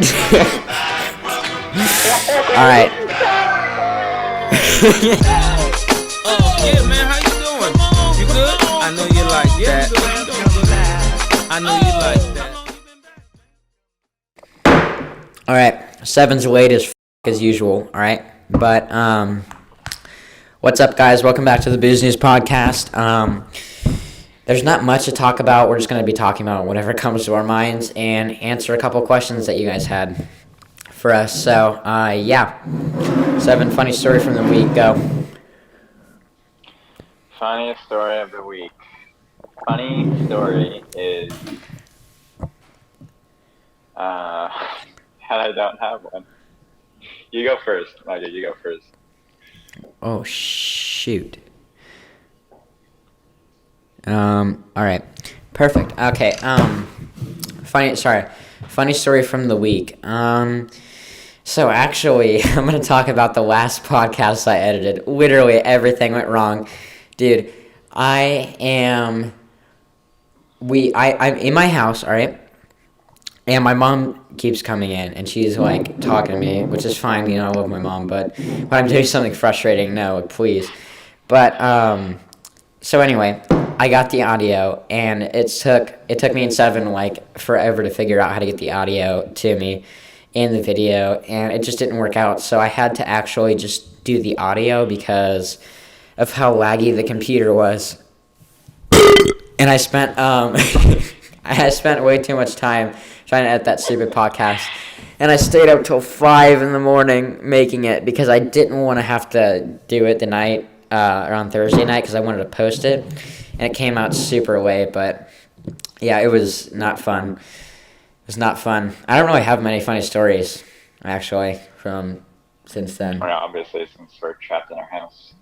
All right. Yeah, man, how you doing? You good? I know you like that. I know you like that. All right. Seven's late as usual. All right. But what's up, guys? Welcome back to the Bews News podcast. There's not much to talk about. We're just going to be talking about whatever comes to our minds and answer a couple questions that you guys had for us. So, yeah. Seven, funny story from the week. Go. Funniest story of the week. Funny story is, I don't have one. You go first, Micah. You go first. Oh, shoot. All right. Perfect. Okay. Funny story from the week. So actually, I'm going to talk about the last podcast I edited. Literally everything went wrong. Dude, I'm in my house, all right? And my mom keeps coming in, and she's, like, talking to me, which is fine. You know, I love my mom. But when I'm doing something frustrating, no, please. But, so anyway, I got the audio, and it took me and Seven, like, forever to figure out how to get the audio to me in the video, and it just didn't work out. So I had to actually just do the audio because of how laggy the computer was. And I spent way too much time trying to edit that stupid podcast. And I stayed up till 5 in the morning making it because I didn't want to have to do it the night or on Thursday night because I wanted to post it. And it came out super late, but yeah, it was not fun. It was not fun. I don't really have many funny stories, actually, from since then. Well, obviously, since we're trapped in our house.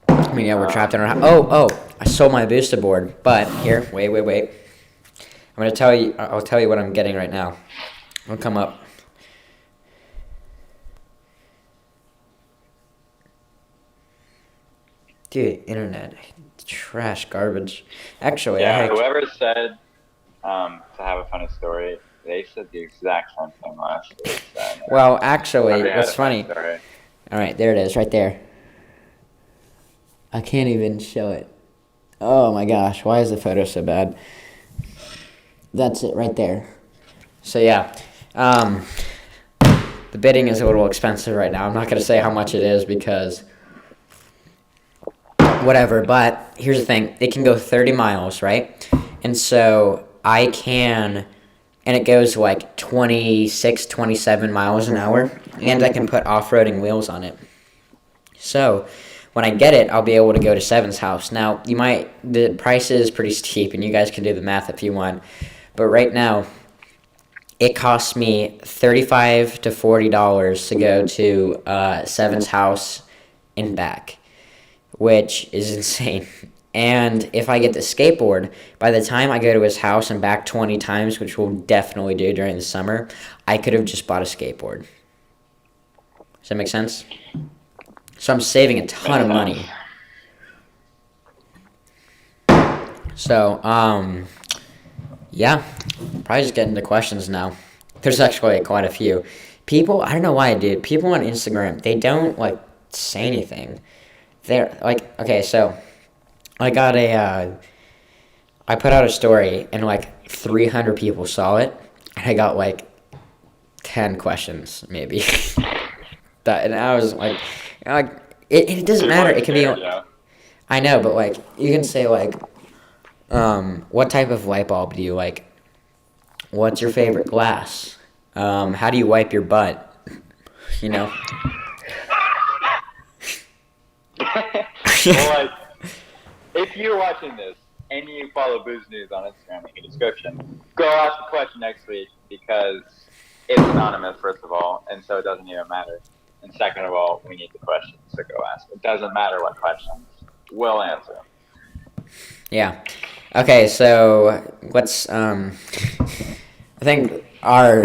I mean, yeah, we're trapped in our house. Oh, I sold my booster board. But here, wait. I'll tell you what I'm getting right now. It'll come up. Dude, internet. Trash, garbage. Actually, yeah, whoever said to have a funny story, they said the exact same thing last week. So, well, actually, what's funny? Story. All right, there it is, right there. I can't even show it. Oh my gosh, why is the photo so bad? That's it right there. So yeah, the bidding is a little expensive right now. I'm not going to say how much it is because whatever, but here's the thing. It can go 30 miles, right? And so I can, and it goes like 26, 27 miles an hour, and I can put off-roading wheels on it. So when I get it, I'll be able to go to Seven's house. Now, the price is pretty steep, and you guys can do the math if you want. But right now, it costs me $35 to $40 to go to Seven's house and back, which is insane. And if I get the skateboard, by the time I go to his house and back 20 times, which we'll definitely do during the summer, I could have just bought a skateboard. Does that make sense? So I'm saving a ton of money. So, yeah, probably just get into questions now. There's actually quite a few. People, I don't know why, dude. People on Instagram, they don't, like, say anything. They're, like, okay, so I put out a story, and, like, 300 people saw it, and I got, like, 10 questions, maybe. And I was, like, it doesn't matter. It can be, I know, but, like, you can say, like, what type of light bulb do you like? What's your favorite glass? How do you wipe your butt? You know? Well, like, if you're watching this and you follow Bews News on Instagram in the description, go ask a question next week because it's anonymous, first of all, and so it doesn't even matter. And second of all, we need the questions, so go ask. It doesn't matter what questions. We'll answer them. Yeah. Okay, so let's, I think our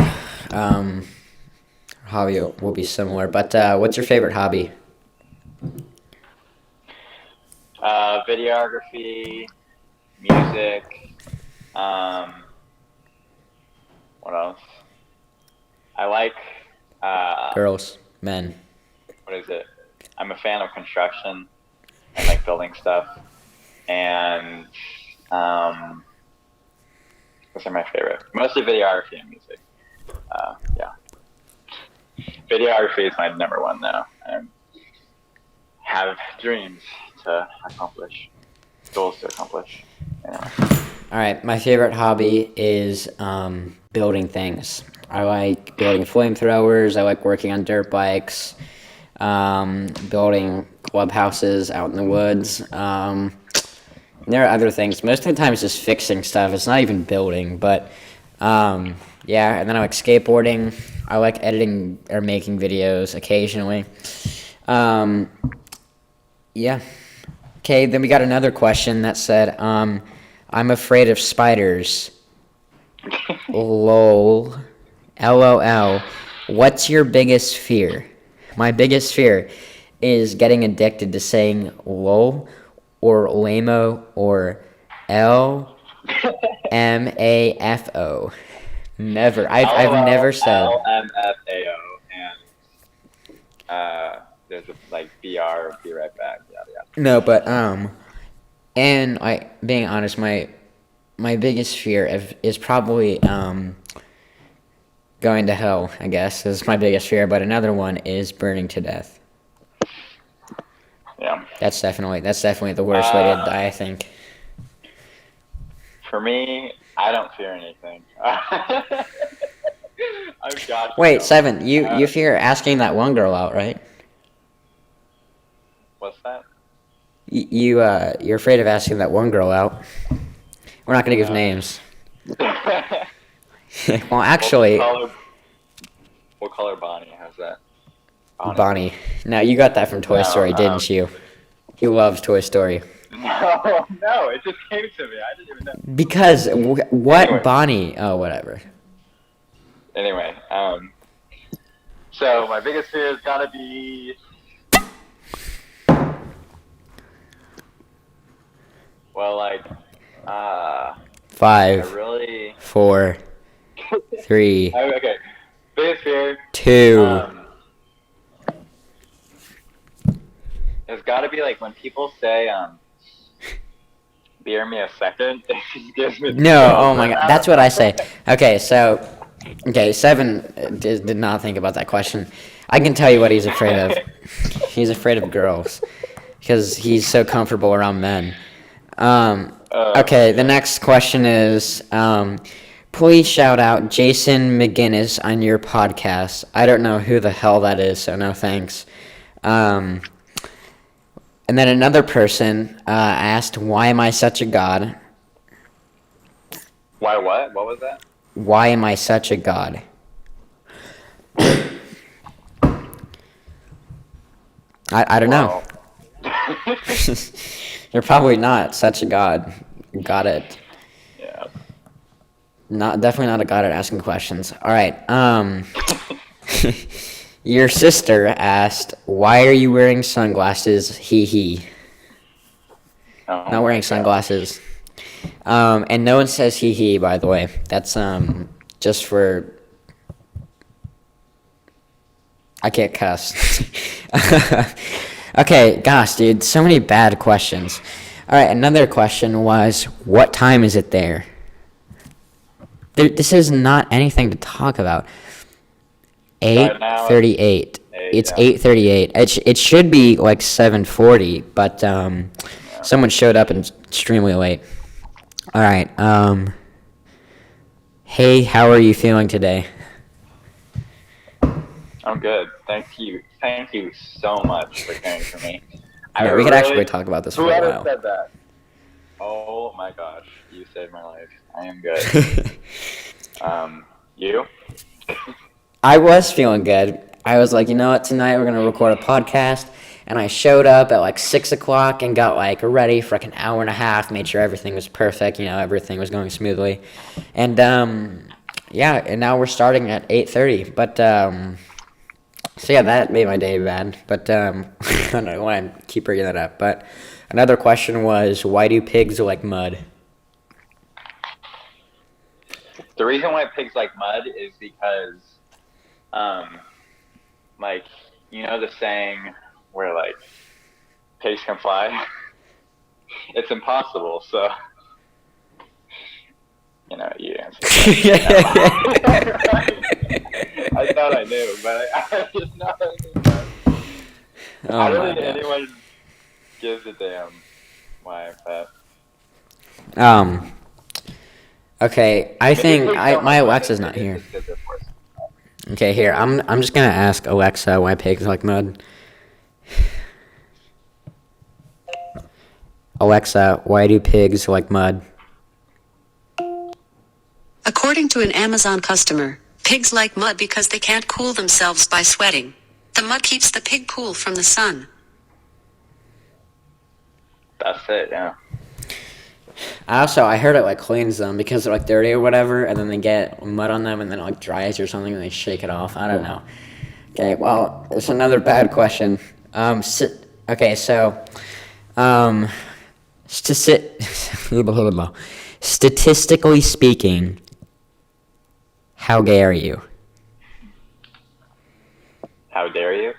hobby will be similar, but what's your favorite hobby? Videography, music, what else? Girls, men. What is it? I'm a fan of construction and like building stuff. And those are my favorite. Mostly videography and music. Yeah. Videography is my number one though. I have dreams to accomplish, goals to accomplish. Anyway. All right, my favorite hobby is building things. I like building flamethrowers. I like working on dirt bikes, building clubhouses out in the woods. There are other things. Most of the time, it's just fixing stuff. It's not even building, but yeah. And then I like skateboarding. I like editing or making videos occasionally. Yeah. Okay, then we got another question that said, I'm afraid of spiders. LOL. LOL. What's your biggest fear? My biggest fear is getting addicted to saying LOL or LAMO or LMAFO. Never. I've never said LMFAO and there's a like BR, be right back. Yeah. no, but and being honest, my biggest fear is probably going to hell. I guess is my biggest fear, but another one is burning to death. Yeah. That's definitely the worst way to die, I think. For me, I don't fear anything. I've got. Wait, Seven, you fear asking that one girl out, right? What's that? You're afraid of asking that one girl out. We're not gonna give names. Well, actually, we'll call her Bonnie. How's that? Bonnie. Now you got that from Toy Story, didn't you? You love Toy Story. No, it just came to me. I didn't even know. Because what Anyway. Bonnie? Oh, whatever. Anyway, so my biggest fear has got to be. Well, like, 5, I really. 4, 3, Okay, biggest fear. 2. It's got to be like when people say, "Bear me a second." It gives me No, oh my god, that's what I say. Okay, so, Seven did not think about that question. I can tell you what he's afraid of. He's afraid of girls because he's so comfortable around men. Okay, the next question is, please shout out Jason McGinnis on your podcast. I don't know who the hell that is, so no thanks. And then another person asked, why am I such a god? Why what? What was that? Why am I such a god? I don't know. You're probably not such a god. Got it. Yeah. Definitely not a god at asking questions. All right. Your sister asked, "Why are you wearing sunglasses?" He. Oh, Not wearing sunglasses. And no one says he. By the way, that's just for. I can't cuss. Okay, gosh, dude, so many bad questions. All right, another question was, what time is it there? This is not anything to talk about. 8:38. It's 8:38. It should be like 7:40, but someone showed up extremely late. All right. Hey, how are you feeling today? I'm good. Thank you. Thank you so much for caring for me. Yeah, we could actually talk about this for a Whoever while. said that? Oh my gosh, you saved my life. I am good. You? I was feeling good. I was like, you know what, tonight we're going to record a podcast. And I showed up at like 6 o'clock and got like ready for like an hour and a half, made sure everything was perfect, everything was going smoothly. And yeah, and now we're starting at 8:30. But so yeah, that made my day bad. But I don't know why I keep bringing that up. But another question was, why do pigs like mud? The reason why pigs like mud is because like, you know the saying where, like, pigs can fly? It's impossible, so, you answered that. I thought I knew, but I just know that. Oh I don't my think god. anyone gives a damn why, but Okay, I maybe think pigs don't my like mud. Alexa's not Maybe here. it's just 'cause they're forced. Okay, here. I'm just gonna ask Alexa why pigs like mud. Alexa, why do pigs like mud? According to an Amazon customer, pigs like mud because they can't cool themselves by sweating. The mud keeps the pig cool from the sun. That's it, yeah. I heard it like cleans them because they're like dirty or whatever, and then they get mud on them and then it like dries or something and they shake it off. I don't know. Okay, well, it's another bad question. Okay, so, statistically speaking, how gay are you? How dare you?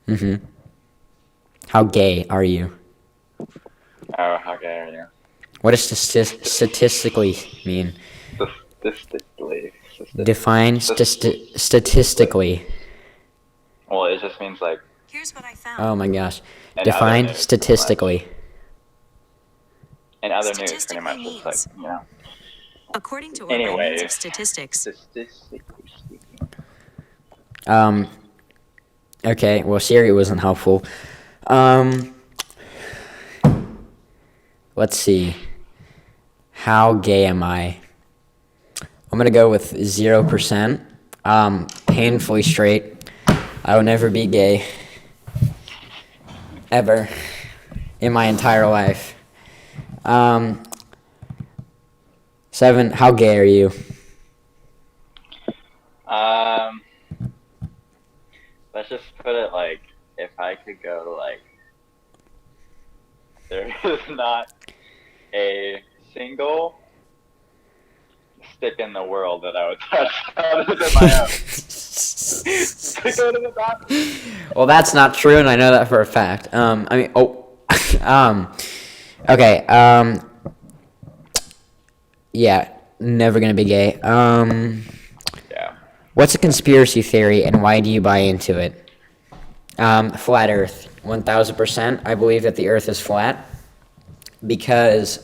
Mm-hmm. How gay are you? Oh, how dare you? What does statistically mean? Statistically. Define statistically. Well, it just means, like, Here's what I found. Oh my gosh. In Define other news, statistically. in other news, pretty much, it's like, According to Anyway. Organics of Statistics, statistically speaking. Okay, well, Siri wasn't helpful. Let's see. How gay am I? I'm gonna go with 0%. Painfully straight. I will never be gay. Ever. In my entire life. 7. How gay are you? Let's just put it like, if I could go to, like, there is not a single stick in the world that I would touch other than my own. To go to the doctor. Well, that's not true, and I know that for a fact. Okay, yeah, never gonna be gay. Yeah. What's a conspiracy theory, and why do you buy into it? Flat Earth, 1000%. I believe that the Earth is flat because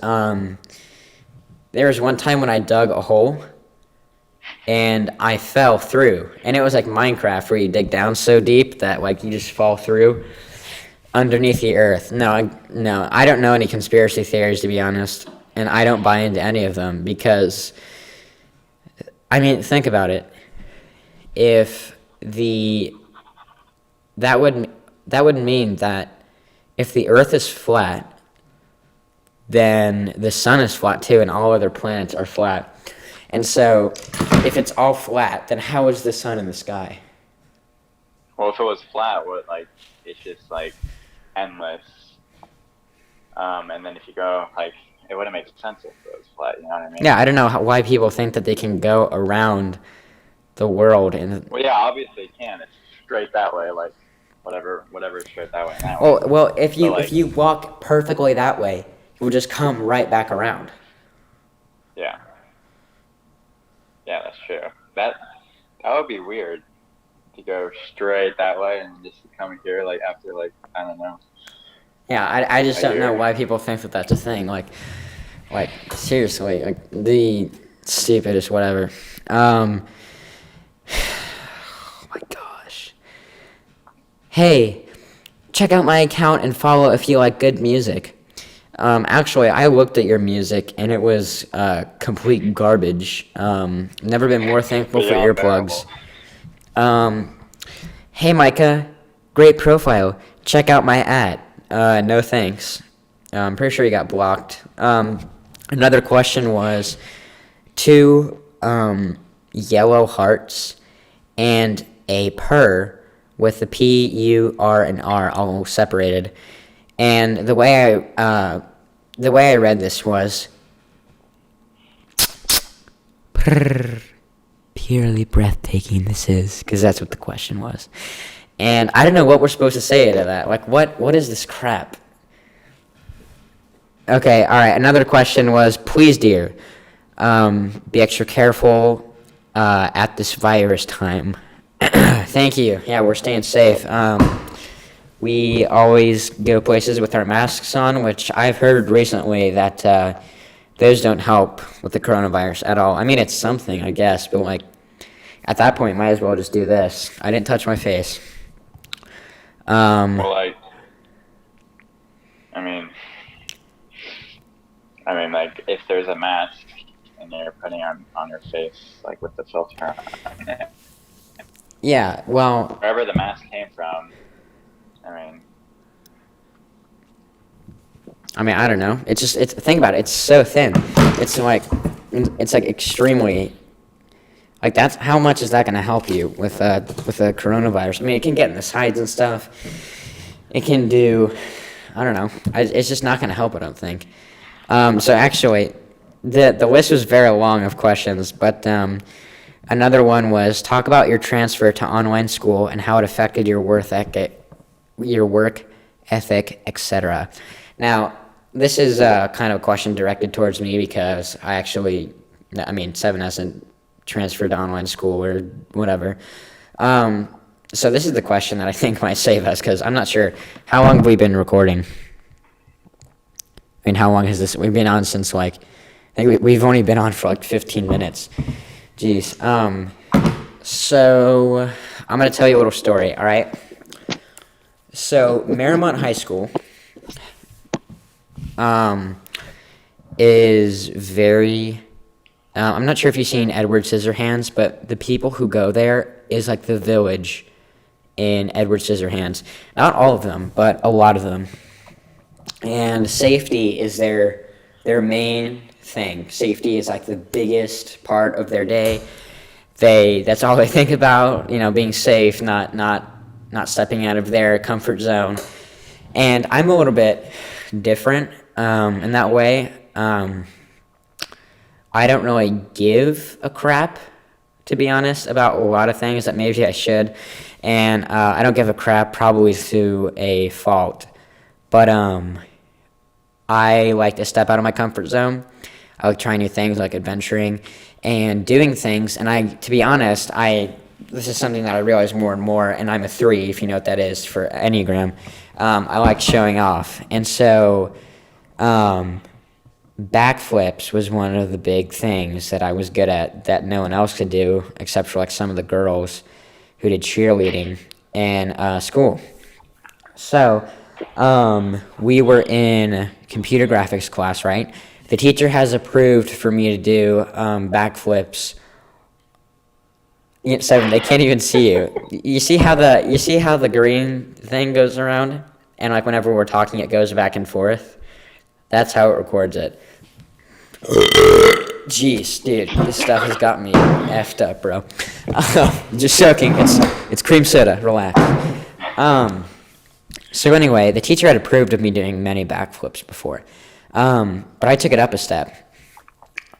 there was one time when I dug a hole and I fell through, and it was like Minecraft where you dig down so deep that like you just fall through underneath the Earth. No, I don't know any conspiracy theories, to be honest, and I don't buy into any of them because, I mean, think about it. That would mean that if the Earth is flat, then the sun is flat too, and all other planets are flat. And so, if it's all flat, then how is the sun in the sky? Well, if it was flat, it's just like endless. And then if you go, like, it wouldn't make sense if it was flat. You know what I mean? Yeah, I don't know why people think that they can go around the world and. Well, yeah, obviously it can. It's straight that way, like whatever is straight that way and that way. Well, if you walk perfectly that way, it will just come right back around. Yeah. Yeah, that's true. That would be weird to go straight that way and just come here like after like I don't know. Yeah, I just don't know why people think that that's a thing. Like seriously, like the stupidest whatever. Oh my gosh. Hey, check out my account and follow if you like good music. Actually, I looked at your music and it was complete garbage. Never been more thankful for earplugs. Hey, MICAH, great profile. Check out my ad. No thanks. I'm pretty sure you got blocked. Another question was 2 yellow hearts and a purr with the P, U, R, and R all separated. And the way I read this was purr, purely breathtaking this is, because that's what the question was. And I don't know what we're supposed to say to that. Like, what is this crap? Okay, all right. Another question was, please, dear, be extra careful at this virus time. Thank you. Yeah, we're staying safe. We always go places with our masks on, which I've heard recently that those don't help with the coronavirus at all. I mean, it's something, I guess, but like at that point, might as well just do this. I didn't touch my face. Well, I mean, like, if there's a mask and you're putting on your face, like, with the filter on it, Yeah, well, wherever the mask came from, I don't know. It's think about it. It's so thin. It's like extremely, like, that's, how much is that going to help you with the coronavirus? I mean, it can get in the sides and stuff. It can do, I don't know. It's just not going to help, I don't think. So actually, the list was very long of questions, but another one was, talk about your transfer to online school and how it affected your work ethic, etc. Now, this is kind of a question directed towards me because Seven hasn't transferred to online school or whatever. So this is the question that I think might save us, because I'm not sure. How long have we been recording? I mean, how long has this? We've been on since, like, I think we've only been on for like 15 minutes. Jeez. So I'm going to tell you a little story, all right? So Marymount High School is very... I'm not sure if you've seen Edward Scissorhands, but the people who go there is like the village in Edward Scissorhands. Not all of them, but a lot of them. And safety is their main thing. Safety is like the biggest part of their day. That's all they think about, being safe, not stepping out of their comfort zone. And I'm a little bit different in that way. I don't really give a crap, to be honest, about a lot of things that maybe I should. And I don't give a crap probably through a fault. But I like to step out of my comfort zone. I like trying new things, like adventuring and doing things. And to be honest, this is something that I realize more and more, and I'm a 3, if you know what that is for Enneagram. I like showing off. And so backflips was one of the big things that I was good at that no one else could do, except for like some of the girls who did cheerleading in school. So we were in computer graphics class, right? The teacher has approved for me to do backflips. Seven, they can't even see you. You see how the green thing goes around, and like whenever we're talking, it goes back and forth. That's how it records it. Jeez, dude, this stuff has got me effed up, bro. Just joking. It's cream soda. Relax. So anyway, the teacher had approved of me doing many backflips before, but I took it up a step.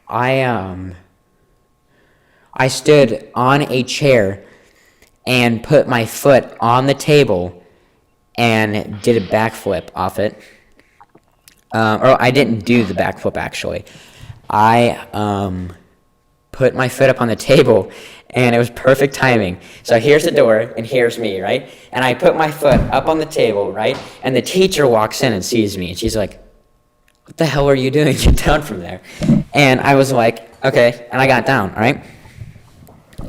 I stood on a chair and put my foot on the table and did a backflip off it. Or I didn't do the backflip, actually. I put my foot up on the table, and it was perfect timing. So here's the door, and here's me, right? And I put my foot up on the table, right? And the teacher walks in and sees me, and she's like, "What the hell are you doing? Get down from there." And I was like, "Okay," and I got down, all right?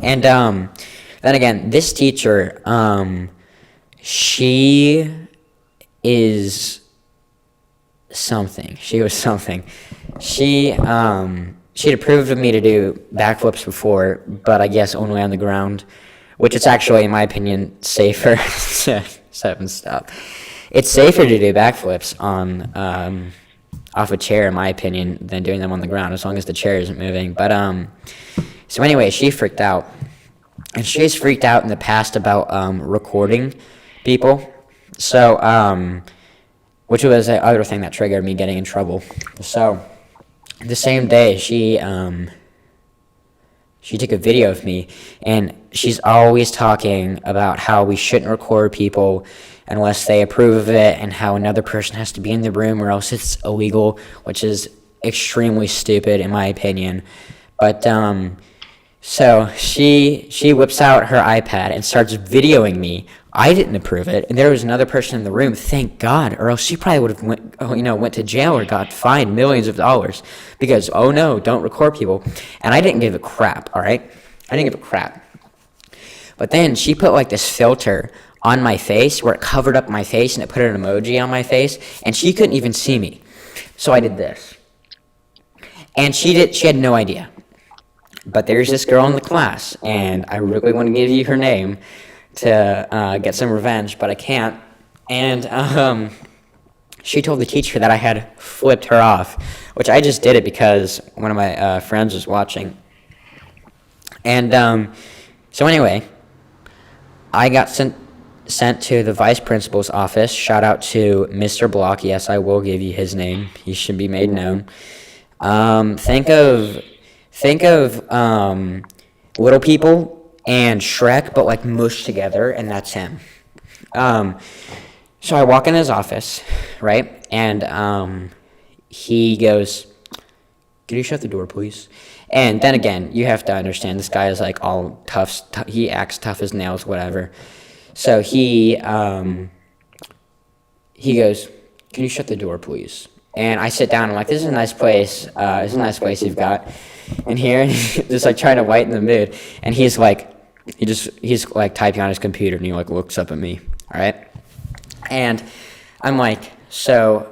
And then again, this teacher, she is something. She was something. She'd approved of me to do backflips before, but I guess only on the ground, which is actually, in my opinion, safer. Seven, stop. It's safer to do backflips on off a chair, in my opinion, than doing them on the ground, as long as the chair isn't moving. But so anyway, she freaked out, and she's freaked out in the past about recording people. So which was the other thing that triggered me getting in trouble. So the same day, she she took a video of me, and she's always talking about how we shouldn't record people unless they approve of it, and how another person has to be in the room or else it's illegal, which is extremely stupid in my opinion. But so she whips out her iPad and starts videoing me. I didn't approve it, and there was another person in the room. Thank God, or else she probably would have went to jail or got fined millions of dollars because oh no, don't record people. And I didn't give a crap. All right, I didn't give a crap. But then she put like this filter on my face where it covered up my face and it put an emoji on my face, and she couldn't even see me. So I did this, and she had no idea. But there's this girl in the class, and I really want to give you her name to get some revenge, but I can't. And she told the teacher that I had flipped her off, which I just did it because one of my friends was watching. And so anyway, I got sent to the vice principal's office. Shout out to Mr. Block. Yes, I will give you his name. He should be made known. Think of Little People and Shrek, but like mushed together, and that's him. So I walk in his office, right, and he goes, "Can you shut the door, please?" And then again, you have to understand, this guy is like all tough. He acts tough as nails, whatever. So he goes, "Can you shut the door, please?" And I sit down. I'm like, "This is a nice place. This is a nice place you've got in here." Just like trying to lighten the mood. And he's like typing on his computer, and he like looks up at me. All right. And I'm like, "So,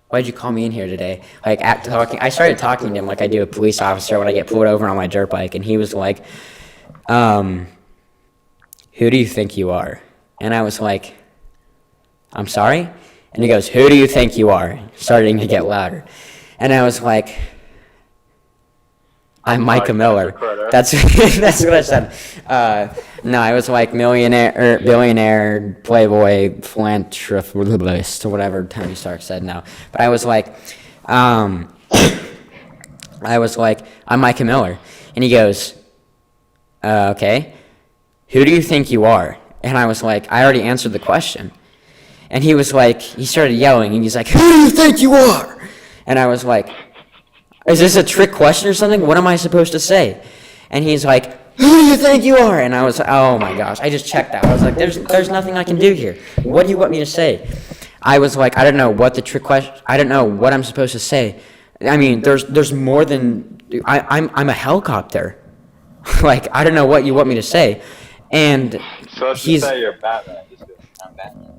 why'd you call me in here today?" Like I started talking to him like I do a police officer when I get pulled over on my dirt bike, and he was like, "Who do you think you are?" And I was like, "I'm sorry?" And he goes, "Who do you think you are?" Starting to get louder. And I was like, "I'm Micah Miller." That's what I said. No, I was like billionaire, playboy, philanthropist, or whatever Tony Stark said now. But I was like, "I'm Micah Miller." And he goes, "Okay, who do you think you are?" And I was like, I already answered the question. And he was like, he started yelling, and he's like, "Who do you think you are?" And I was like, "Is this a trick question or something? What am I supposed to say?" And he's like, "Who do you think you are?" And I was like, oh my gosh, I just checked out. I was like, there's nothing I can do here. What do you want me to say? I was like, I don't know what the trick question, I don't know what I'm supposed to say. I mean, there's more than, I'm a helicopter. Like, I don't know what you want me to say. And So let's just say you're Batman. Just do it. I'm Batman.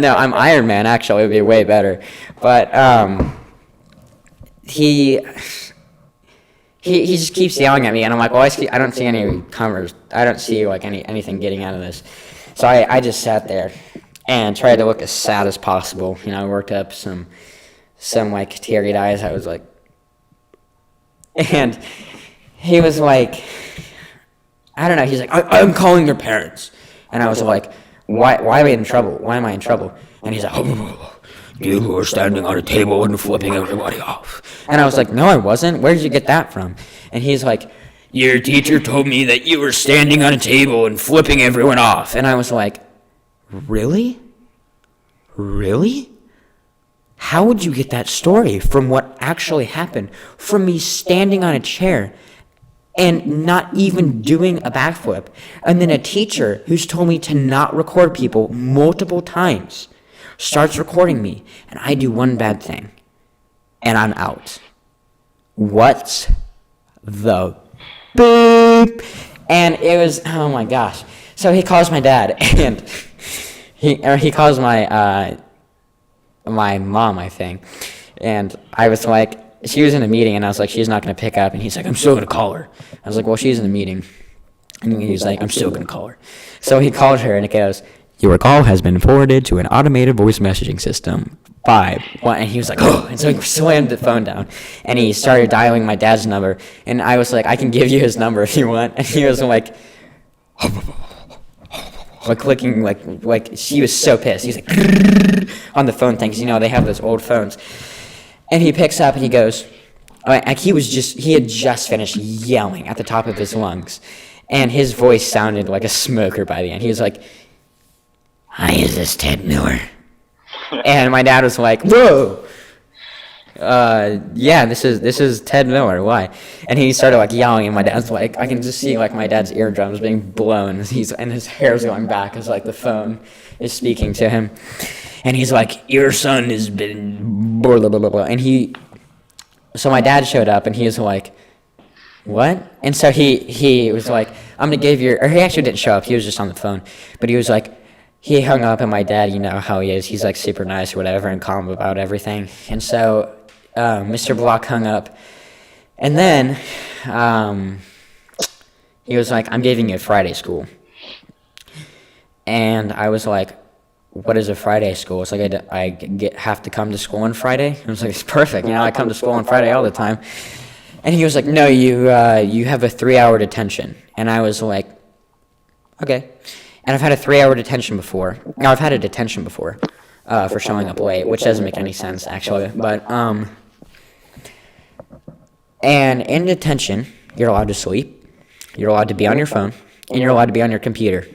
No, I'm Iron Man, actually. It would be way better. But he just keeps yelling at me, and I'm like, well, I don't see any comers. I don't see like anything getting out of this. So I just sat there and tried to look as sad as possible. You know, I worked up some like teary eyes. I was like, and he was like, I don't know. He's like, I'm calling their parents, and I was like, Why am I in trouble? Why am I in trouble? And he's like, you were standing on a table and flipping everybody off. And I was like, no, I wasn't. Where did you get that from? And he's like, your teacher told me that you were standing on a table and flipping everyone off. And I was like, really? Really? How would you get that story from what actually happened? From me standing on a chair and not even doing a backflip. And then a teacher who's told me to not record people multiple times starts recording me, and I do one bad thing, and I'm out. What the boop? And it was, oh my gosh. So he calls my dad, and he calls my mom, I think. And I was like, she was in a meeting, and I was like, she's not going to pick up. And he's like, I'm still going to call her. I was like, well, she's in a meeting. And he's like, I'm still going to call her. So he called her, and it goes, your call has been forwarded to an automated voice messaging system. 5. And he was like, oh. And so he slammed the phone down, and he started dialing my dad's number. And I was like, I can give you his number if you want. And he was like clicking, like she was so pissed. He's like, on the phone thing, because, you know, they have those old phones. And he picks up, and he goes, Like he had just finished yelling at the top of his lungs, and his voice sounded like a smoker by the end. He was like, "Hi, is this Ted Miller?" And my dad was like, "Whoa, yeah, this is Ted Miller. Why?" And he started like yelling, and my dad's like, I can just see like my dad's eardrums being blown. And his hair's going back as like the phone is speaking to him, and he's like, "Your son has been blah blah blah blah," and So my dad showed up, and he was like, "What?" And so he was like, "I'm gonna give your," or he actually didn't show up. He was just on the phone, but he was like, he hung up, and my dad, you know how he is. He's like super nice or whatever, and calm about everything. And so Mr. Block hung up, and then he was like, "I'm giving you a Friday school," and I was like, "What is a Friday school?" It's like have to come to school on Friday. I was like, "It's perfect. You know, I come to school on Friday all the time." And he was like, "No, you have a 3-hour detention." And I was like, "Okay." And I've had a 3-hour detention before. Now, I've had a detention before for showing up late, which doesn't make any sense, actually. But, and in detention, you're allowed to sleep, you're allowed to be on your phone, and you're allowed to be on your computer.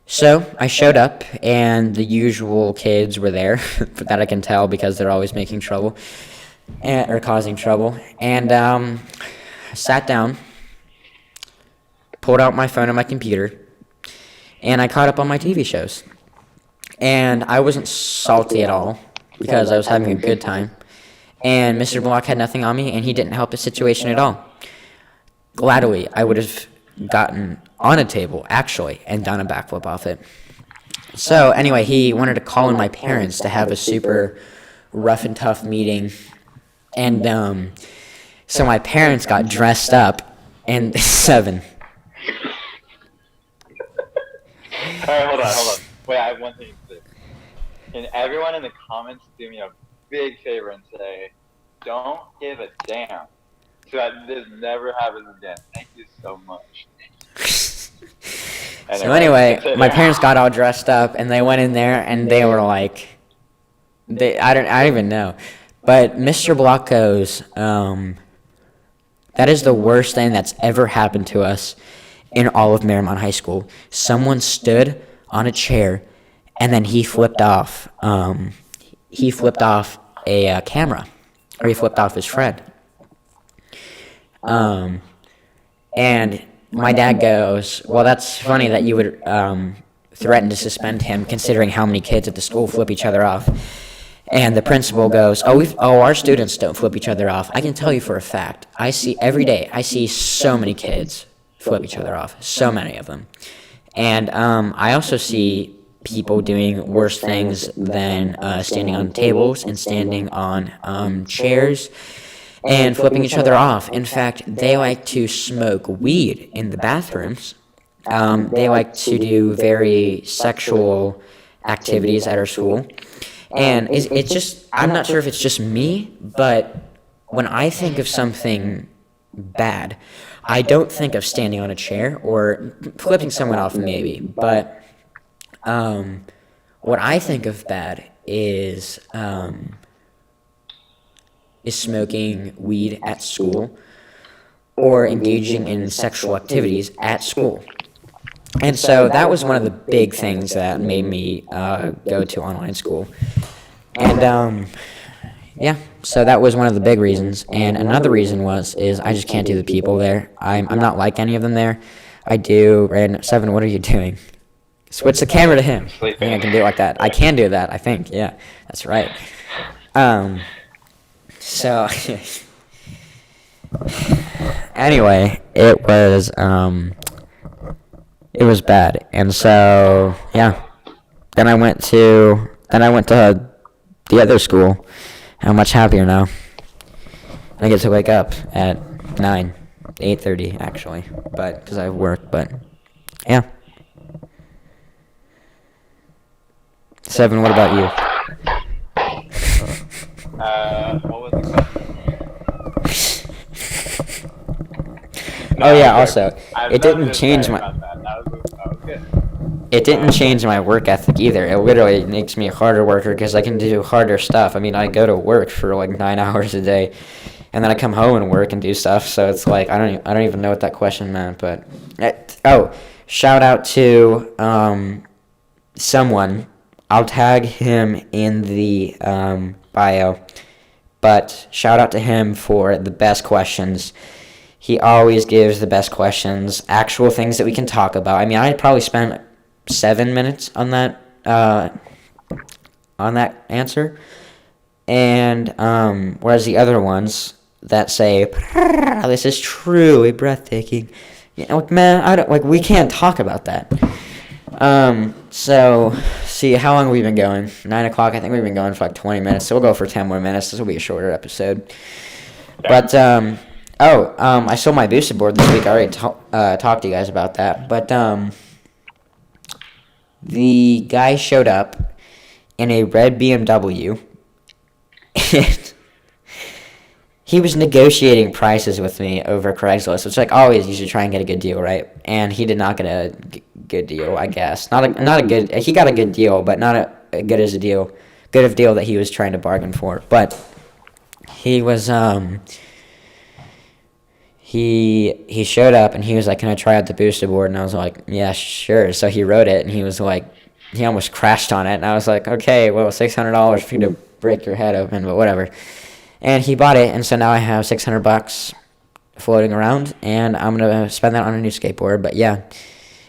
So I showed up, and the usual kids were there, that I can tell because they're always making trouble, or causing trouble. And I sat down, pulled out my phone and my computer, and I caught up on my TV shows. And I wasn't salty at all because I was having a good time. And Mr. Block had nothing on me, and he didn't help the situation at all. Gladly, I would have gotten on a table, actually, and done a backflip off it. So, anyway, he wanted to call in my parents to have a super rough and tough meeting. And so my parents got dressed up, and 7. Alright, hold on. Wait, I have one thing to say. Can everyone in the comments do me a big favor and say, don't give a damn, so that this never happens again. Thank you so much. So anyway, my parents got all dressed up, and they went in there, and they were like, I don't even know. But Mr. Block goes, that is the worst thing that's ever happened to us in all of Marymount High School. Someone stood on a chair, and then he flipped off. He flipped off a camera, or he flipped off his friend. And my dad goes, "Well, that's funny that you would threaten to suspend him, considering how many kids at the school flip each other off." And the principal goes, our students don't flip each other off. I can tell you for a fact. Every day, I see so many kids flip each other off. So many of them. And I also see people doing worse things than standing on tables and standing on chairs and flipping each other off. In fact, they like to smoke weed in the bathrooms. They like to do very sexual activities at our school. And it's just, I'm not sure if it's just me, but when I think of something bad, I don't think of standing on a chair or flipping someone off maybe, but what I think of bad is smoking weed at school or engaging in sexual activities at school. And so that was one of the big things that made me go to online school. And yeah, so that was one of the big reasons. And another reason is I just can't do the people there. I'm not like any of them there. I do. And 7, what are you doing? Switch the camera to him. I think I can do it like that. I can do that, I think. Yeah, that's right. So anyway, it was bad. And so yeah. Then I went to the other school. I'm much happier now. I get to wake up at 8:30 actually, but because I have work. But yeah. 7, what about you? What was the question? Oh yeah, also, it didn't change my... That was good. it didn't change my work ethic either. It literally makes me a harder worker because I can do harder stuff. I mean, I go to work for like 9 hours a day, and then I come home and work and do stuff. So it's like I don't even know what that question meant. But shout out to someone. I'll tag him in the bio. But shout out to him for the best questions. He always gives the best questions, actual things that we can talk about. I mean, I probably spent 7 minutes on that answer, and whereas the other ones that say this is truly breathtaking, man, we can't talk about that. So see, how long have we been going? 9 o'clock. I think we've been going for like 20 minutes, so we'll go for 10 more minutes. This will be a shorter episode. But I sold my boosted board this week. I already talked to you guys about that. But the guy showed up in a red BMW, and he was negotiating prices with me over Craigslist, which, like always, you should try and get a good deal, right? And he did not get a good deal, I guess. Not a good. He got a good deal, but not a good as a deal. Good of deal that he was trying to bargain for. But he was He showed up and he was like, "Can I try out the boosted board?" And I was like, "Yeah, sure." So he wrote it and he was like, he almost crashed on it. And I was like, "Okay, well, $600 for you to break your head open, but whatever." And he bought it, and so now I have $600 floating around, and I'm gonna spend that on a new skateboard. But yeah,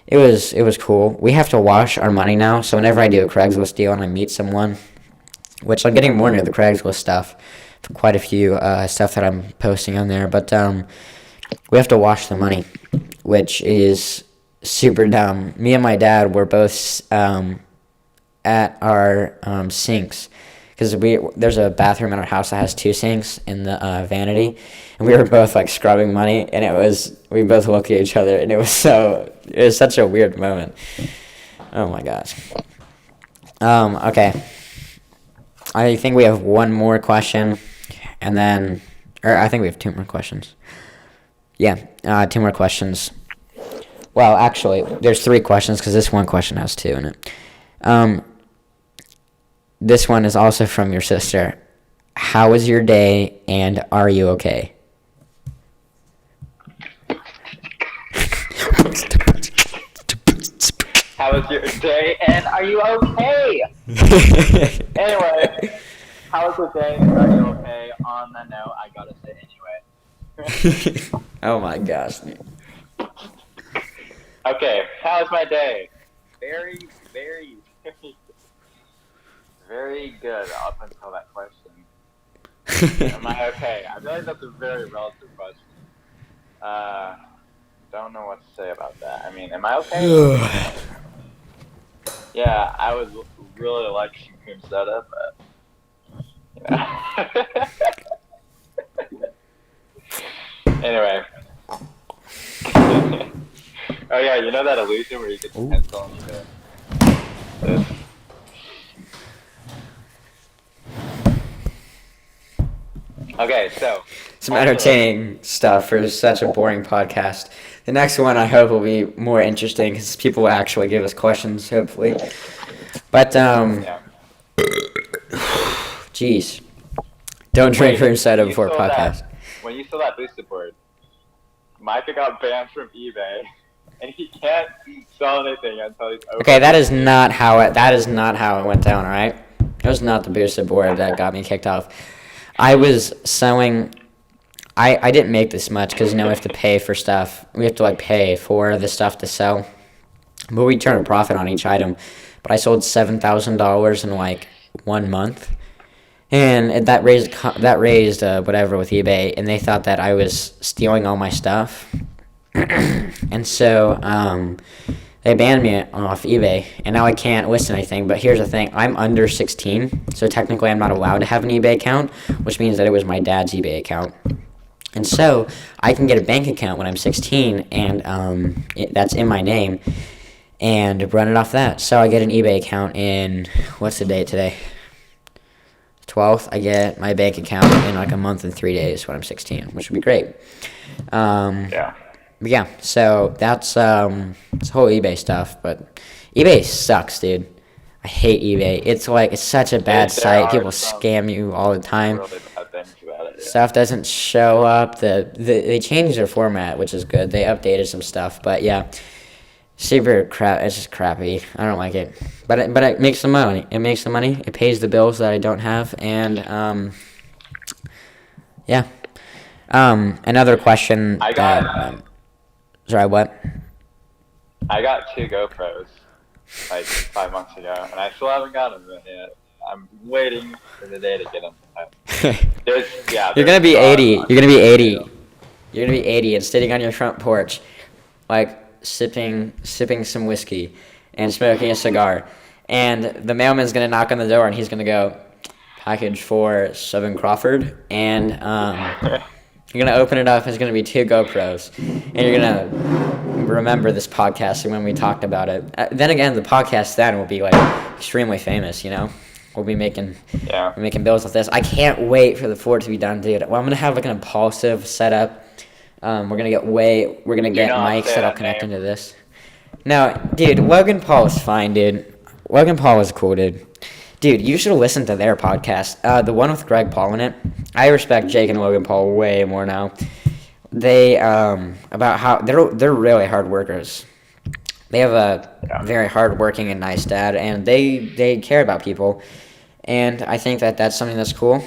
it was cool. We have to wash our money now, so whenever I do a Craigslist deal and I meet someone, which I'm getting more into the Craigslist stuff, quite a few stuff that I'm posting on there, but we have to wash the money, which is super dumb. Me and my dad were both at our sinks, because there's a bathroom in our house that has 2 sinks in the vanity, and we were both like scrubbing money, and we both looked at each other, and it was such a weird moment. Oh my gosh. Okay. I think we have one more question, and then, or I think we have 2 more questions. Yeah, 2 more questions. Well, actually, there's 3 questions because this one question has 2 in it. This one is also from your sister. How was your day, and are you okay? How was your day, and are you okay? Anyway, how was your day, and are you okay? On that note, I gotta say anyway. Oh my gosh. Okay, how was my day? Very, very, very, very good up until that question. Am I okay? I feel like that's a very relative question. Don't know what to say about that. I mean, am I okay? Yeah, I was really liking Cream Soda, but anyway. Oh yeah, you know that illusion where you get the pencil and this. Okay, so some entertaining stuff for such a boring podcast. The next one I hope will be more interesting because people will actually give us questions, hopefully. But yeah. Jeez, don't drink cream soda before a podcast. When you saw that boosted board, MICAH got banned from eBay, and he can't sell anything until he's over. Okay, that is not how it went down. All right, it was not the boosted board that got me kicked off. I was selling. I didn't make this much because we have to pay for stuff. We have to pay for the stuff to sell, but we turn a profit on each item. But I sold $7,000 in 1 month, and that raised whatever with eBay, and they thought that I was stealing all my stuff, and so they banned me off eBay, and now I can't list anything. But here's the thing: I'm under 16, so technically I'm not allowed to have an eBay account, which means that it was my dad's eBay account. And so I can get a bank account when I'm 16, and that's in my name, and run it off that. So I get an eBay account in, what's the date today? 12th. I get my bank account in a month and 3 days when I'm 16, which would be great. Yeah. So that's whole eBay stuff. But eBay sucks, dude. I hate eBay. It's such a bad There site. are People some scam you all the time. really bad things about it. Yeah. Stuff doesn't show up. They changed their format, which is good. They updated some stuff, but yeah, super crap. It's just crappy. I don't like it. But it makes the money. It makes the money. It pays the bills that I don't have, and yeah. Another question. I got Sorry, what? I got 2 GoPros like 5 months ago, and I still haven't got them yet. I'm waiting for the day to get them. You're gonna be 80. You're gonna be 80. You're gonna be 80 and sitting on your front porch, like sipping some whiskey and smoking a cigar, and the mailman's gonna knock on the door and he's gonna go, package for Seven Crawford, and you're gonna open it up. It's gonna be 2 GoPros, and you're gonna remember this podcast and when we talked about it. Then again, the podcast then will be like extremely famous. We'll be making bills with this. I can't wait for the fort to be done, dude. Well, I'm gonna have like an impulsive setup. We're gonna get Mike set up connecting to this. No, dude, Logan Paul is fine, dude. Logan Paul is cool, dude. Dude, you should listen to their podcast. The one with Greg Paul in it. I respect Jake and Logan Paul way more now. They about how they're really hard workers. They have a very hard-working and nice dad, and they care about people. And I think that that's something that's cool.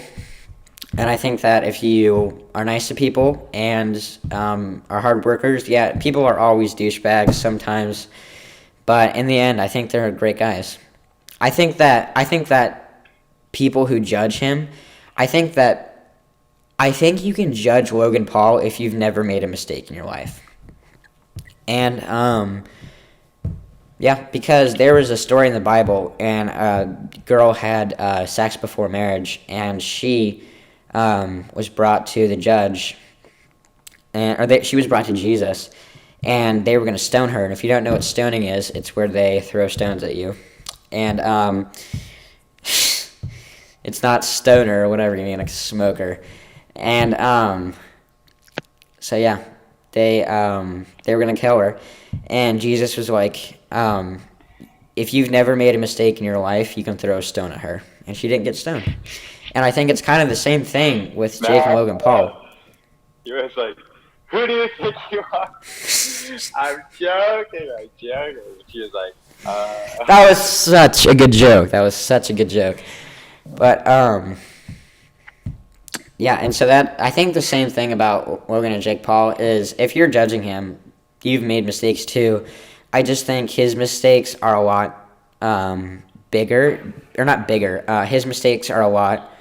And I think that if you are nice to people and are hard workers, yeah, people are always douchebags sometimes. But in the end, I think they're great guys. I think that people who judge him, I think you can judge Logan Paul if you've never made a mistake in your life. And yeah, because there was a story in the Bible, and a girl had sex before marriage, and she was brought to the judge, she was brought to Jesus, and they were going to stone her. And if you don't know what stoning is, it's where they throw stones at you. And it's not stoner or whatever you mean, like smoker. And so yeah, they were gonna kill her, and Jesus was like, if you've never made a mistake in your life, you can throw a stone at her, and she didn't get stoned. And I think it's kind of the same thing with Jake and Logan Paul. He was like, "Who do you think you are?" I'm joking. She was like, That was such a good joke. But yeah, and so that I think the same thing about Logan and Jake Paul is if you're judging him, you've made mistakes too. I just think his mistakes are a lot bigger, or not bigger. His mistakes are a lot.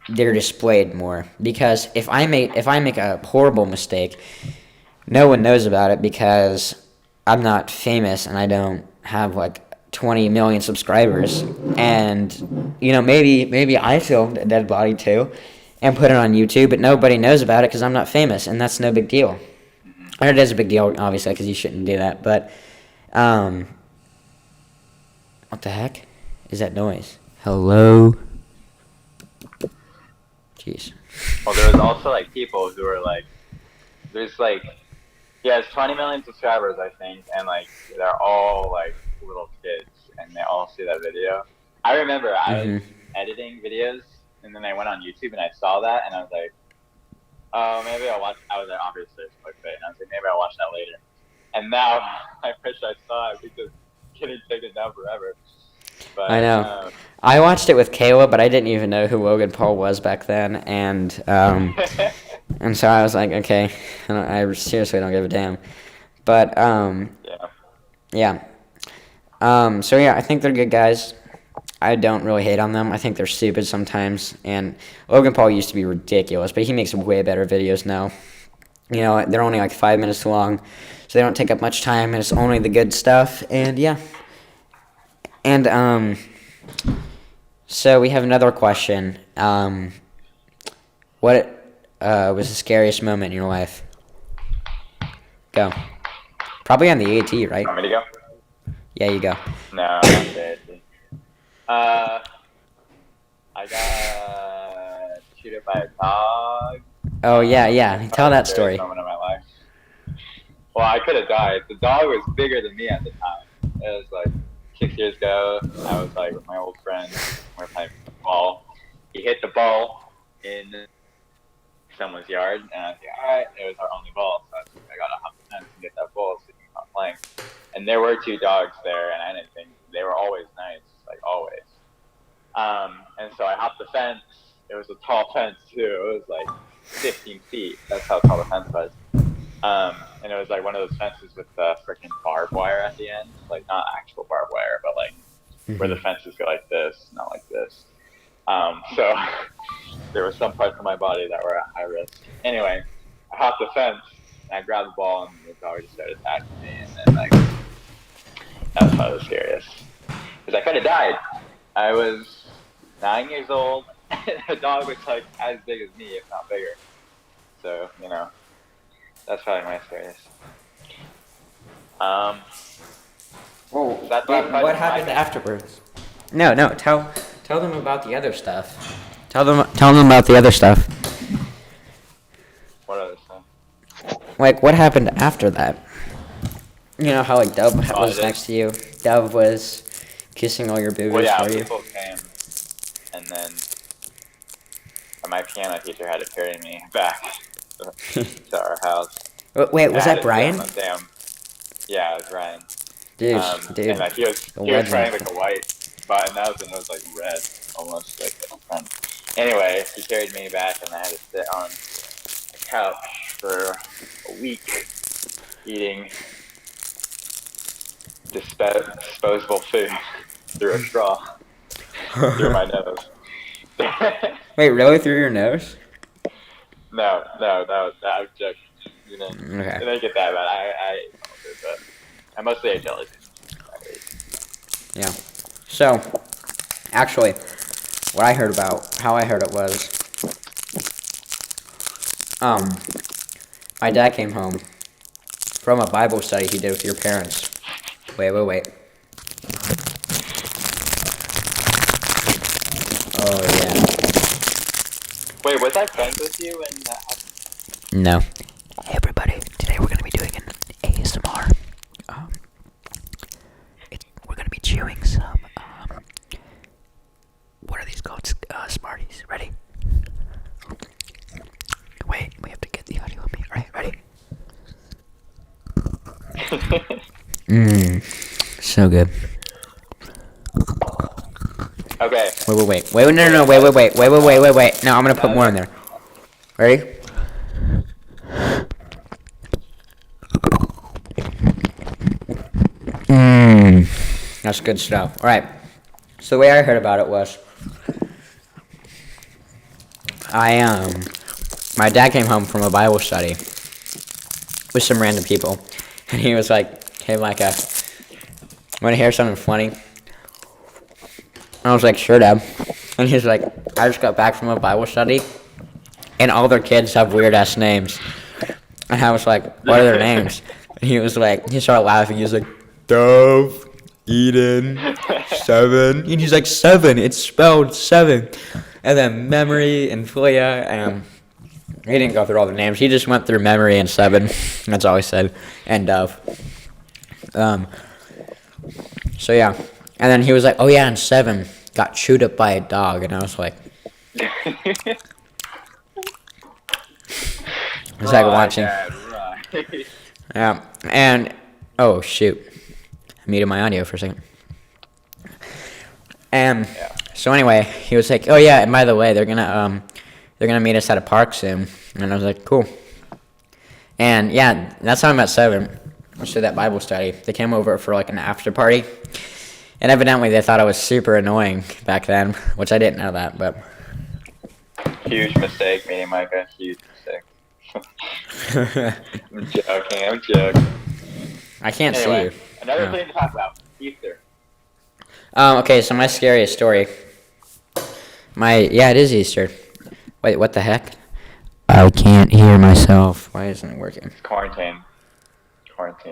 They're displayed more, because if I make a horrible mistake, no one knows about it because I'm not famous and I don't have like 20 million subscribers, and maybe I filmed a dead body too and put it on YouTube, but nobody knows about it because I'm not famous, and that's no big deal. And it is a big deal, obviously, because you shouldn't do that, but what the heck is that noise? Hello? Jeez. well, there was also like people who were like, he has 20 million subscribers, I think, and like they're all like little kids, and they all see that video. I remember I was editing videos, and then I went on YouTube and I saw that, and I was like, oh, maybe I'll watch. I was like, obviously it's clickbait, and I was like, maybe I'll watch that later. And now I wish I saw it because it's getting taken down forever. But, I know. I watched it with Kayla, but I didn't even know who Logan Paul was back then, and so I was like, okay, I seriously don't give a damn. But yeah. So yeah, I think they're good guys. I don't really hate on them. I think they're stupid sometimes, and Logan Paul used to be ridiculous, but he makes way better videos now. They're only like 5 minutes long, so they don't take up much time, and it's only the good stuff, and yeah. And so we have another question. What was the scariest moment in your life? Go. Probably on the AT, right? Want me to go? Yeah, you go. No, not the AT. I got cheated by a dog. Oh, yeah. Tell that story. Moment of my life. Well, I could have died. The dog was bigger than me at the time. It was like 6 years ago. I was like with my old friend. We're playing ball. He hit the ball in someone's yard, and I was like, all right, it was our only ball. So I got to hop the fence and get that ball so he's not playing. And there were 2 dogs there, and I didn't think they were always nice, like always. And so I hopped the fence. It was a tall fence too. It was like 15 feet. That's how tall the fence was. And it was like one of those fences with the freaking barbed wire at the end, like not actual barbed wire, but like where the fences go like this, not like this. So there were some parts of my body that were at high risk. Anyway, I hopped the fence and I grabbed the ball and the dog just started attacking me, and then like that was probably the scariest because I could have died. I was 9 years old. And the dog was like as big as me, if not bigger. So that's probably my scariest. Well, That's what happened afterwards? No. Tell them about the other stuff. Tell them about the other stuff. What other stuff? Like, what happened after that? You know how like Dove was next to you. Dove was kissing all your boobies Well, yeah, for you. people came, and then my piano teacher had to carry me back to our house. Wait, was that Brian? Yeah, it was Ryan. Dude. And like, he was wearing like a white button up, and it was like red, almost like the front. Anyway, he carried me back, and I had to sit on a couch for a week eating disposable food through a straw through my nose. Wait, really? Through your nose? No, that was joking. You know, Okay. I didn't get that bad. I but I mostly ate jelly. Yeah. So, actually, how I heard it was, my dad came home from a Bible study he did with your parents. Wait. Oh, yeah. Wait, was I friends with you when that happened? No. Hey, everybody. Today we're going to be doing an ASMR. We're going to be chewing some, what are these called? Smarties. Ready? Wait, we have to get the audio on me. Alright, ready? So good. Okay. Wait. No, wait. No, I'm gonna put more in there. Ready? That's good stuff. Alright. So the way I heard about it was, my dad came home from a Bible study with some random people, and he was like, "Hey, Micah, want to hear something funny?" I was like, "Sure, Dad." And he's like, "I just got back from a Bible study, and all their kids have weird-ass names." And I was like, "What are their names?" And he was like, he started laughing. He was like, "Dove, Eden, 7." And he's like, 7, it's spelled 7. And then Memory and Fulia, and he didn't go through all the names. He just went through Memory and 7. That's all he said. And Dove. So, yeah. And then he was like, "Oh, yeah, and 7 got chewed up by a dog." And I was like... I was like watching. Right. Yeah. And... Oh, shoot. I muted my audio for a second. And... So anyway, he was like, "Oh, yeah, and by the way, they're gonna meet us at a park soon." And I was like, "Cool." And, yeah, that's how I met 7. So that Bible study. They came over for, like, an after party. And evidently they thought I was super annoying back then, which I didn't know that, but... Huge mistake, meeting Micah. Huge mistake. I'm joking. I can't see you. Another thing to talk about. Easter. Okay, so my scariest story. It is Easter. Wait, what the heck? I can't hear myself. Why isn't it working? Quarantine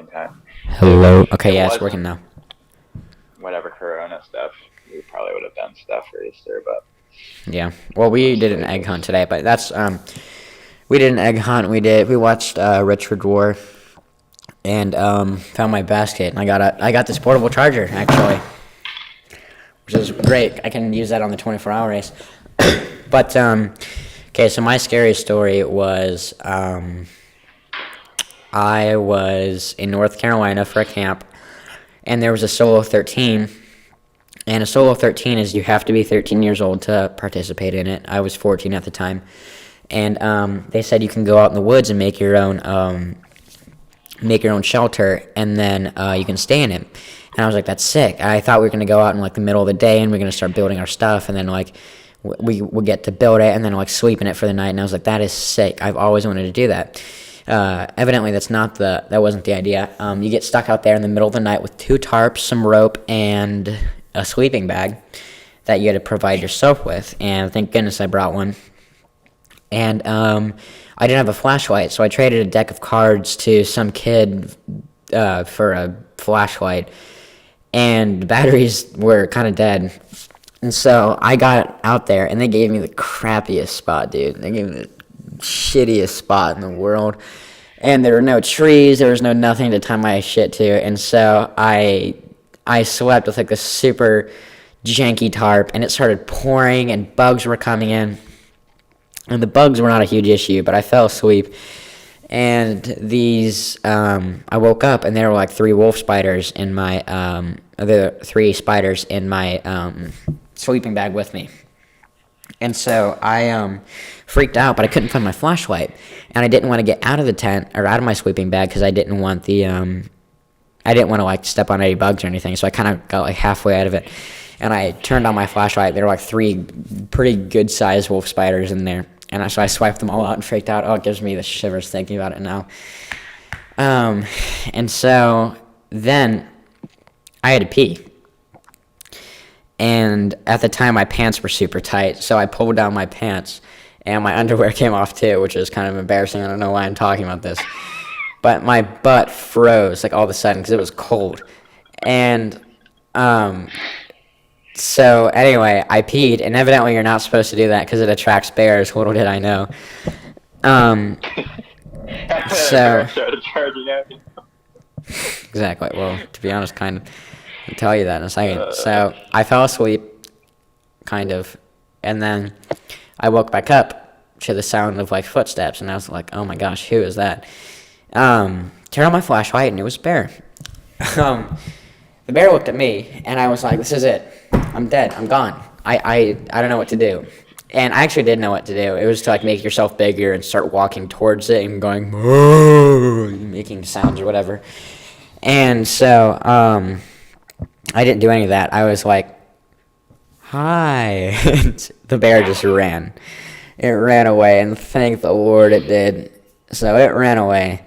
time. Hello? Okay, yeah, it's working now. Whatever Corona stuff, we probably would have done stuff for Easter, but... Yeah. Well, we did an egg hunt today, but that's, we did an egg hunt. We watched Richard War. and found my basket, and I got this portable charger actually, which is great. I can use that on the 24-hour race. But okay, so my scary story was I was in North Carolina for a camp, and there was a solo 13. And a solo 13 is you have to be 13 years old to participate in it. I was 14 at the time. And they said you can go out in the woods and make your own shelter, and then you can stay in it. And I was like, that's sick. I thought we were going to go out in like the middle of the day and we're going to start building our stuff, and then like we would get to build it and then like sleep in it for the night. And I was like, that is sick. I've always wanted to do that. Evidently that wasn't the idea. You get stuck out there in the middle of the night with 2 tarps, some rope, and a sleeping bag that you had to provide yourself with, and thank goodness I brought one. And I didn't have a flashlight, so I traded a deck of cards to some kid for a flashlight, and the batteries were kind of dead. And so I got out there, and they gave me the crappiest spot, dude. They gave me the shittiest spot in the world, and there were no trees, there was no nothing to tie my shit to, and so I slept with like this super janky tarp, and it started pouring and bugs were coming in, and the bugs were not a huge issue, but I fell asleep, and these I woke up and there were like 3 wolf spiders in my the 3 spiders in my sleeping bag with me. And so I freaked out, but I couldn't find my flashlight, and I didn't want to get out of the tent or out of my sleeping bag because I didn't want to like step on any bugs or anything. So I kind of got like halfway out of it, and I turned on my flashlight. There were like 3 pretty good sized wolf spiders in there, and so I swiped them all out and freaked out. Oh, it gives me the shivers thinking about it now. And so then I had to pee. And at the time, my pants were super tight, so I pulled down my pants, and my underwear came off too, which is kind of embarrassing. I don't know why I'm talking about this. But my butt froze, like, all of a sudden, because it was cold. And so, anyway, I peed, and evidently you're not supposed to do that because it attracts bears. Little did I know. So... Exactly. Well, to be honest, kind of. I'll tell you that in a second. So I fell asleep, kind of, and then I woke back up to the sound of like footsteps, and I was like, "Oh my gosh, who is that?" Turned on my flashlight, and it was a bear. The bear looked at me, and I was like, "This is it. I'm dead. I'm gone. I don't know what to do." And I actually did know what to do. It was to like make yourself bigger and start walking towards it and going, making sounds or whatever. And so, I didn't do any of that. I was like, hi. The bear just ran. It ran away, and thank the Lord it did. So it ran away.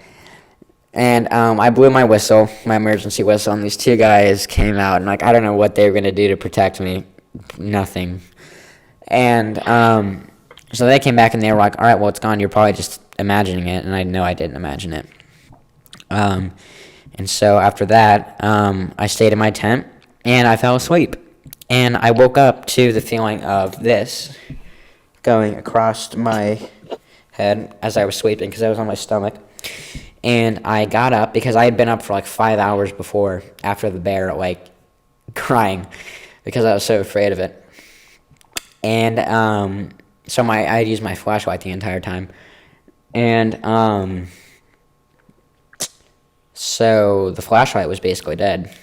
And I blew my whistle, my emergency whistle, and these 2 guys came out, and like I don't know what they were going to do to protect me. Nothing. And so they came back, and they were like, all right, well, it's gone. You're probably just imagining it. And I know I didn't imagine it. And so after that, I stayed in my tent, and I fell asleep. And I woke up to the feeling of this going across my head as I was sleeping because I was on my stomach. And I got up because I had been up for like 5 hours before after the bear, like crying because I was so afraid of it. And so I had used my flashlight the entire time. And so the flashlight was basically dead.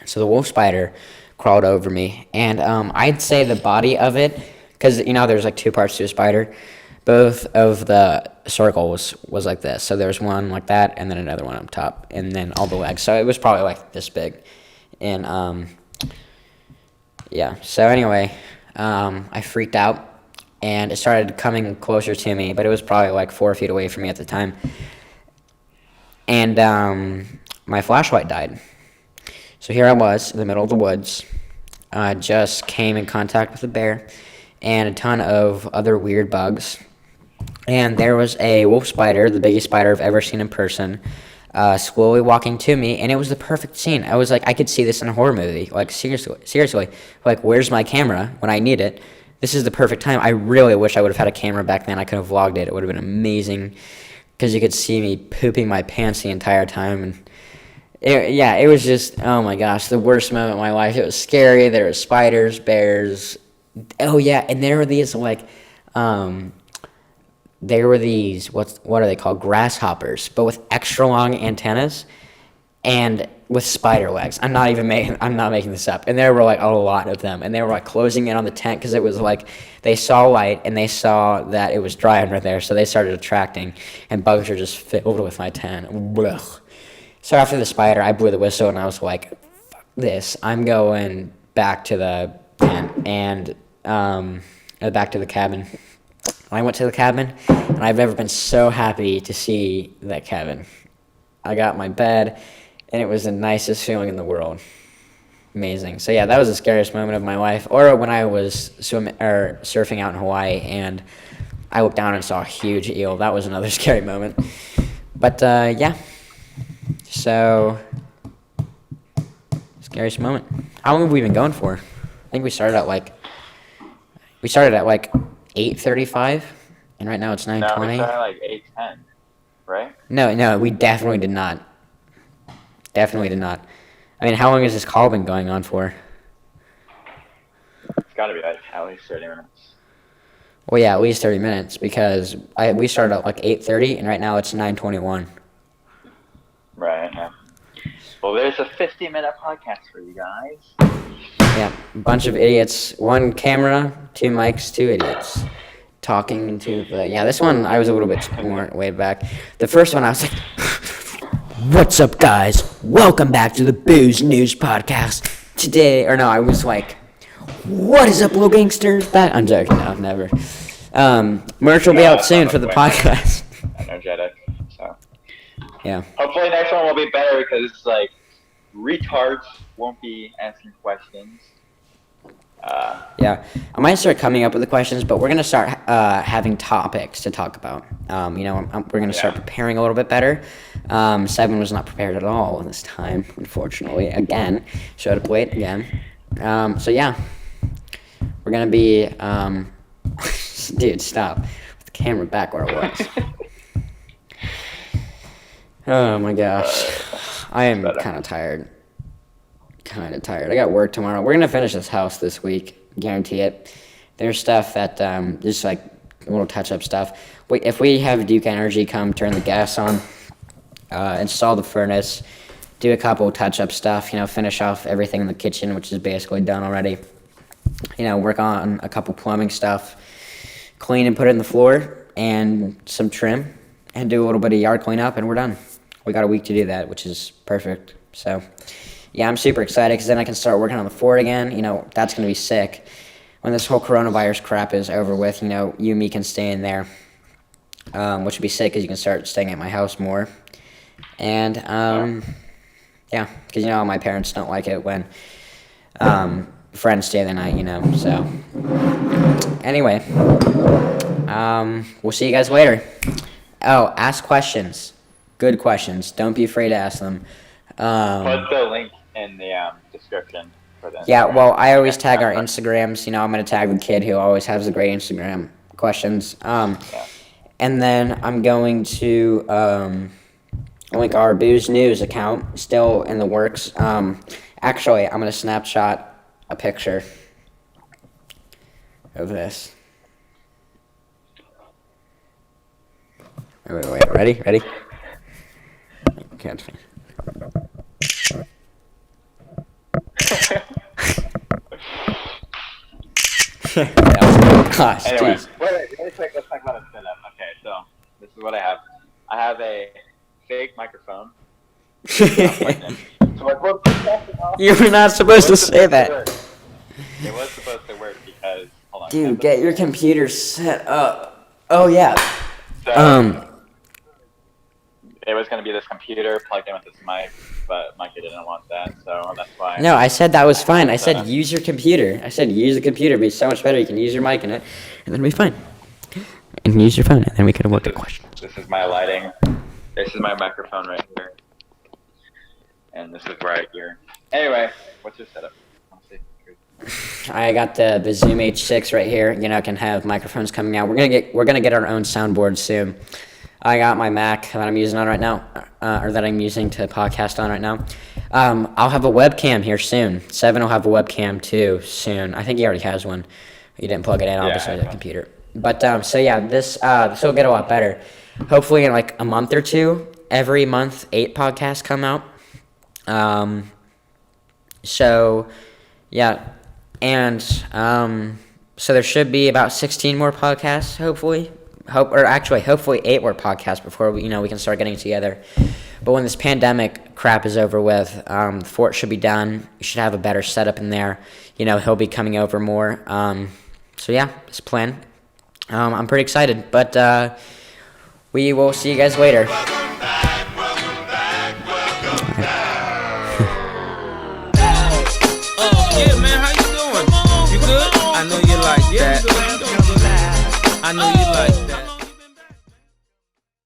So the wolf spider crawled over me, and I'd say the body of it, because there's like 2 parts to a spider, both of the circles was like this. So there's one like that, and then another one up top, and then all the legs. So it was probably like this big. And yeah. So anyway, I freaked out, and it started coming closer to me, but it was probably like 4 feet away from me at the time. And my flashlight died. So here I was in the middle of the woods. I just came in contact with a bear and a ton of other weird bugs. And there was a wolf spider, the biggest spider I've ever seen in person, slowly walking to me, and it was the perfect scene. I was like, I could see this in a horror movie. Like, seriously. Like, where's my camera when I need it? This is the perfect time. I really wish I would have had a camera back then. I could have vlogged it. It would have been amazing. because you could see me pooping my pants the entire time. And it was just, oh my gosh, the worst moment of my life. It was scary. There were spiders, bears. Oh yeah, and there were these what are they called? Grasshoppers, but with extra long antennas and with spider legs. I'm not making this up. And there were like a lot of them, and they were like closing in on the tent because it was like they saw light and they saw that it was dry under there, so they started attracting, and bugs are just filled with my tent. Blech. So after the spider, I blew the whistle and I was like, fuck this. I'm going back to the tent and back to the cabin. I went to the cabin, and I've never been so happy to see that cabin. I got my bed, and it was the nicest feeling in the world. Amazing. So yeah, that was the scariest moment of my life. Or when I was surfing out in Hawaii, and I looked down and saw a huge eel. That was another scary moment. But yeah. So, scariest moment. How long have we been going for? I think we started at like 8:35, and right now it's 9:20. No, we started like 8:10, right? No, we definitely did not. Definitely did not. I mean, how long has this call been going on for? It's got to be like at least 30 minutes. Well, yeah, at least 30 minutes, because we started at like 8:30, and right now it's 9:21. Right, yeah. Well, there's a 50-minute podcast for you guys. Yeah, a bunch of idiots. One camera, 2 mics, 2 idiots. Talking into the... Yeah, this one, I was a little bit more way back. The first one, I was like, what's up, guys? Welcome back to the Bews News Podcast. Today, or no, I was like, what is up, little gangsters? I'm joking, no, never. Merch will be out soon for the podcast. Energetic, so... Yeah. Hopefully next one will be better, because it's like retards won't be answering questions. Yeah, I might start coming up with the questions, but we're gonna start having topics to talk about. We're gonna start preparing a little bit better. Seven was not prepared at all this time, unfortunately. Again, showed up late again. So yeah, we're gonna be. Dude, stop. With the camera back where it was. Oh my gosh, I am kind of tired. I got work tomorrow. We're gonna finish this house this week, guarantee it. There's stuff that just like little touch-up stuff. If we have Duke Energy come turn the gas on, install the furnace, do a couple touch-up stuff. Finish off everything in the kitchen, which is basically done already. Work on a couple plumbing stuff, clean and put it in the floor, and some trim, and do a little bit of yard cleanup, and we're done. We got a week to do that, which is perfect. So, yeah, I'm super excited because then I can start working on the fort again. That's going to be sick. When this whole coronavirus crap is over with, you and me can stay in there, which would be sick because you can start staying at my house more. And, yeah, because, my parents don't like it when friends stay the night, so. Anyway, we'll see you guys later. Oh, ask questions. Good questions. Don't be afraid to ask them. Put the link in the description for this. Yeah, well, I always tag our Instagrams. I'm going to tag the kid who always has the great Instagram questions. And then I'm going to link our Bews News account, still in the works. Actually, I'm going to Snapshot a picture of this. Wait. Ready? Can't. Gosh, anyway, geez. wait, really quick, let's talk about a setup. Okay, so this is what I have. I have a fake microphone. You were not supposed to say that. It was supposed to work because, hold on. Dude, get your computer set up. Oh, yeah. So, it was going to be this computer plugged in with this mic, but Micah didn't want that, so that's why. No, I said that was fine. I said use your computer. I said use the computer. It'd be so much better. You can use your mic in it, and then it'll be fine. And use your phone, and then we could have looked at questions. This is my lighting. This is my microphone right here. And this is right here. Anyway, what's your setup? I got the Zoom H6 right here. Can have microphones coming out. We're gonna get our own soundboard soon. I got my Mac that I'm using on right now, or that I'm using to podcast on right now. I'll have a webcam here soon. Seven will have a webcam too soon. I think he already has one. He didn't plug it in, obviously, the computer. But so yeah, this will get a lot better. Hopefully in like a month or two. Every month, 8 podcasts come out. So yeah, and so there should be about 16 more podcasts, hopefully. Hopefully 8 more podcasts before we can start getting together. But when this pandemic crap is over with, the fort should be done. We should have a better setup in there. He'll be coming over more. So yeah, this plan. I'm pretty excited, but we will see you guys later. Yeah, man, how you doing? You good? I know you like that. I know you